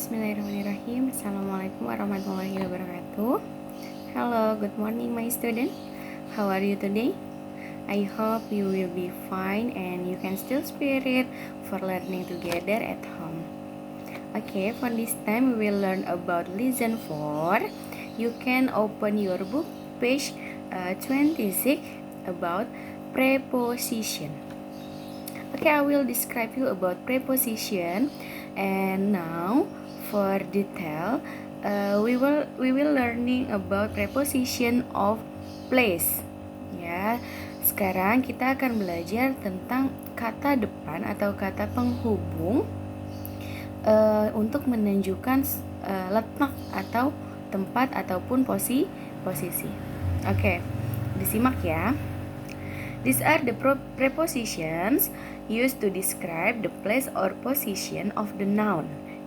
Bismillahirrahmanirrahim. Assalamualaikum warahmatullahi wabarakatuh. Hello, good morning my student. How are you today? I hope you will be fine and you can still spirit for learning together at home. Okay, for this time we will learn about lesson 4. You can open your book page 26 about preposition. Okay, I will describe you about preposition. And now for detail, we will learning about preposition of place. Ya, sekarang kita akan belajar tentang kata depan atau kata penghubung untuk menunjukkan letak atau tempat ataupun posisi. Oke, disimak ya. These are the prepositions used to describe the place or position of the noun.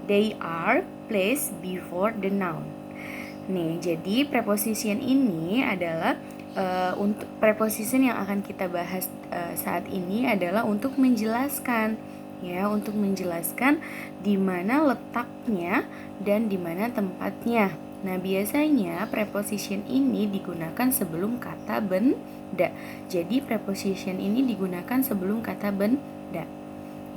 They are placed before the noun. Nih, jadi preposition ini adalah untuk preposition yang akan kita bahas saat ini adalah untuk menjelaskan, ya, untuk menjelaskan di mana letaknya dan di mana tempatnya. Nah, biasanya preposition ini digunakan sebelum kata benda. Jadi preposition ini digunakan sebelum kata benda.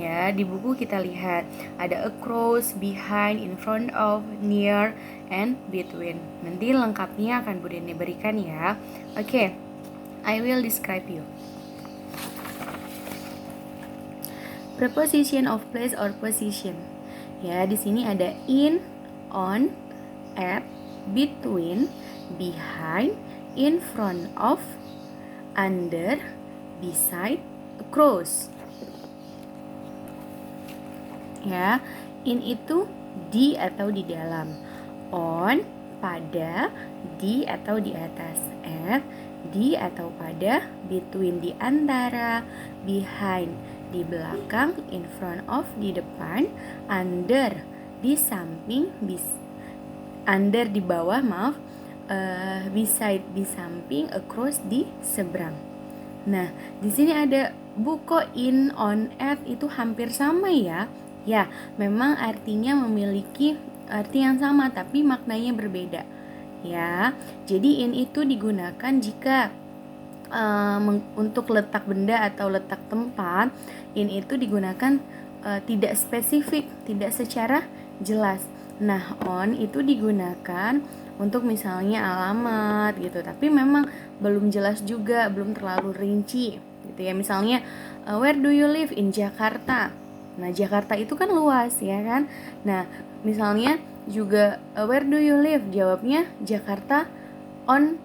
Ya, di buku kita lihat ada across, behind, in front of, near, and between. Nanti lengkapnya akan Bu Dene berikan ya. Oke, I will describe you. Preposition of place or position. Ya, di sini ada in, on, at, between, behind, in front of, under, beside, across. Ya, in itu di atau di dalam, on pada, di atau di atas, at di atau pada, between di antara, behind di belakang, in front of di depan, under di samping, under di bawah, beside di samping, across di seberang. Nah, di sini ada buko, in, on, at itu hampir sama ya. Ya, memang artinya memiliki arti yang sama tapi maknanya berbeda. Ya, jadi in itu digunakan jika untuk letak benda atau letak tempat. In itu digunakan tidak spesifik, tidak secara jelas. Nah, on itu digunakan untuk misalnya alamat gitu, tapi memang belum jelas juga, belum terlalu rinci gitu ya. Misalnya where do you live? In Jakarta. Nah, Jakarta itu kan luas ya kan. Nah, misalnya juga where do you live? Jawabnya Jakarta on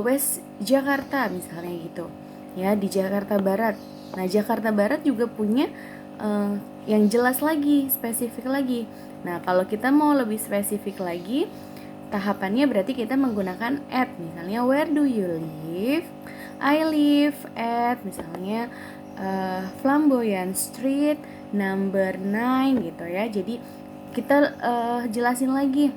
West Jakarta misalnya gitu. Ya, di Jakarta Barat. Nah, Jakarta Barat juga punya yang jelas lagi, spesifik lagi. Nah, kalau kita mau lebih spesifik lagi, tahapannya berarti kita menggunakan at. Misalnya where do you live? I live at misalnya Flamboyant Street number 9 gitu ya. Jadi kita jelasin lagi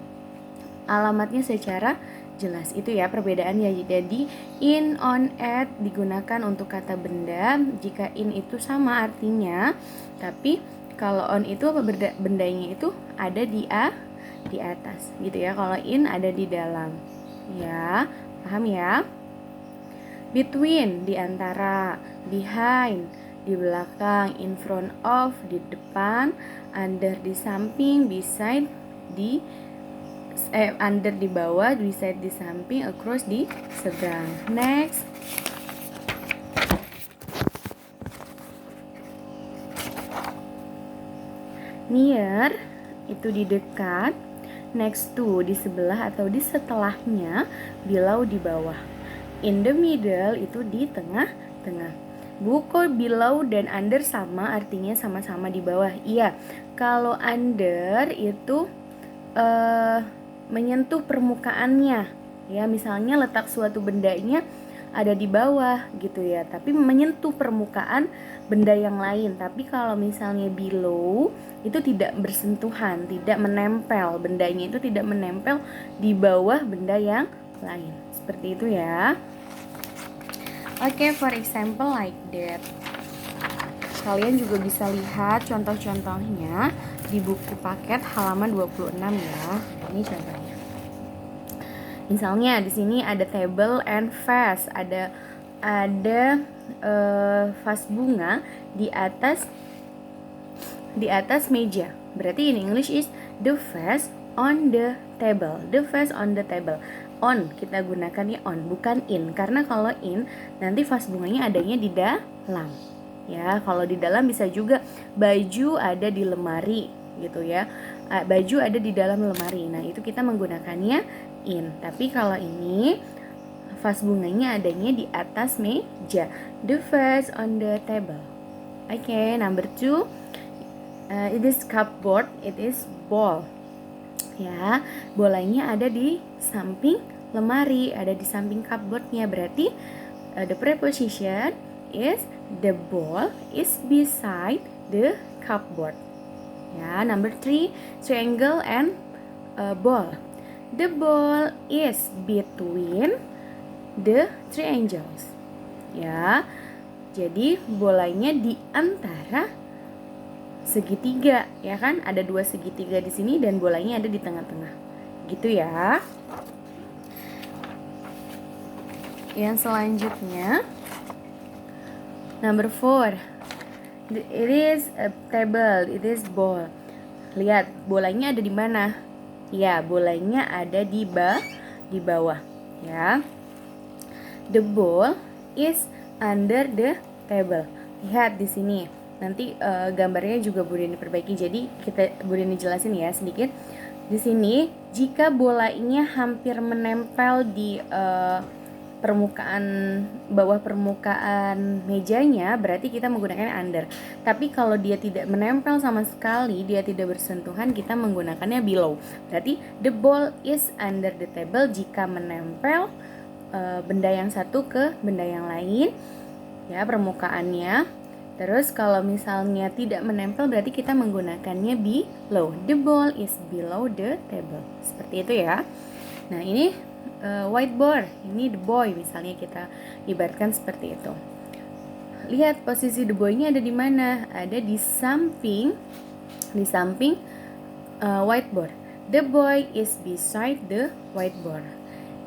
alamatnya secara jelas. Itu ya perbedaannya. Jadi in, on, at digunakan untuk kata benda jika in itu sama artinya, tapi kalau on itu bendanya itu ada di atas gitu ya. Kalau in ada di dalam. Ya, paham ya? Between di antara, behind di belakang, in front of di depan, under di samping, beside di under di bawah, beside di samping, across di seberang. Next. Near itu di dekat, next to di sebelah atau di setelahnya, below di bawah. In the middle itu di tengah-tengah. Buko, below dan under sama artinya sama-sama di bawah. Iya, kalau under itu menyentuh permukaannya. Ya, misalnya letak suatu bendanya ada di bawah gitu ya, tapi menyentuh permukaan benda yang lain. Tapi kalau misalnya below itu tidak bersentuhan, tidak menempel, bendanya itu tidak menempel di bawah benda yang lain. Seperti itu ya. Oke, for example like that. Kalian juga bisa lihat contoh-contohnya di di buku paket halaman 26 ya. Ini contohnya. Misalnya di sini ada table and vase, ada vas bunga di atas meja. Berarti in English is the vase on the table. The vase on the table. On, kita gunakannya on, bukan in. Karena kalau in, nanti vas bunganya adanya di dalam. Ya, kalau di dalam bisa juga baju ada di lemari gitu ya. Baju ada di dalam lemari. Nah, itu kita menggunakannya in. Tapi kalau ini vas bunganya adanya di atas meja. The vase on the table. Okay, number 2. It is cupboard, it is ball. Ya, bolanya ada di samping lemari, ada di samping cupboardnya. Berarti the preposition is the ball is beside the cupboard. Ya, number 3, triangle and ball. The ball is between the triangles. Ya, jadi bolanya di antara segitiga, ya kan? Ada 2 segitiga di sini dan bolanya ada di tengah-tengah. Gitu ya. Yang selanjutnya number 4. It is a table, it is ball. Lihat, bolanya ada di mana? Ya, bolanya ada di bawah, ya. The ball is under the table. Lihat di sini. Nanti gambarnya juga Bu Deni perbaiki. Jadi Bu Deni jelasin ya sedikit. Di sini jika bolanya hampir menempel di bawah permukaan mejanya, berarti kita menggunakan under. Tapi kalau dia tidak menempel sama sekali, dia tidak bersentuhan, kita menggunakannya below. Berarti the ball is under the table jika menempel benda yang satu ke benda yang lain, ya, permukaannya. Terus kalau misalnya tidak menempel, berarti kita menggunakannya below. The ball is below the table. Seperti itu ya. Nah, ini whiteboard, ini the boy, misalnya kita ibaratkan seperti itu. Lihat posisi the boy-nya ada di mana? Ada di samping whiteboard. The boy is beside the whiteboard.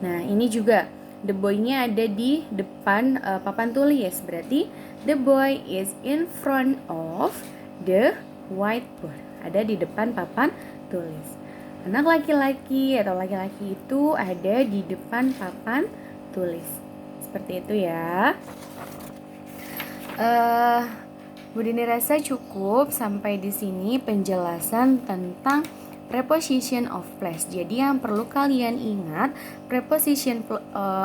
Nah, ini juga the boy-nya ada di depan papan tulis. Berarti the boy is in front of the whiteboard. Ada di depan papan tulis. Anak laki-laki atau laki-laki itu ada di depan papan tulis. Seperti itu ya. Bu Dini rasa cukup sampai di sini penjelasan tentang preposition of place. Jadi yang perlu kalian ingat, preposition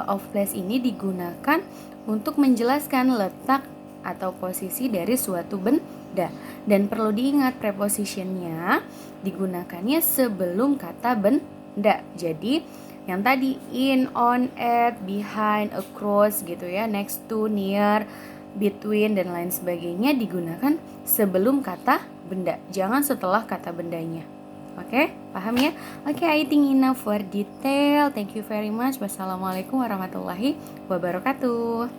of place ini digunakan untuk menjelaskan letak atau posisi dari suatu benda. Dan perlu diingat prepositionnya digunakannya sebelum kata benda. Jadi yang tadi in, on, at, behind, across gitu ya, next to, near, between dan lain sebagainya digunakan sebelum kata benda. Jangan setelah kata bendanya. Oke, paham ya? Oke, I think enough for detail. Thank you very much. Wassalamualaikum warahmatullahi wabarakatuh.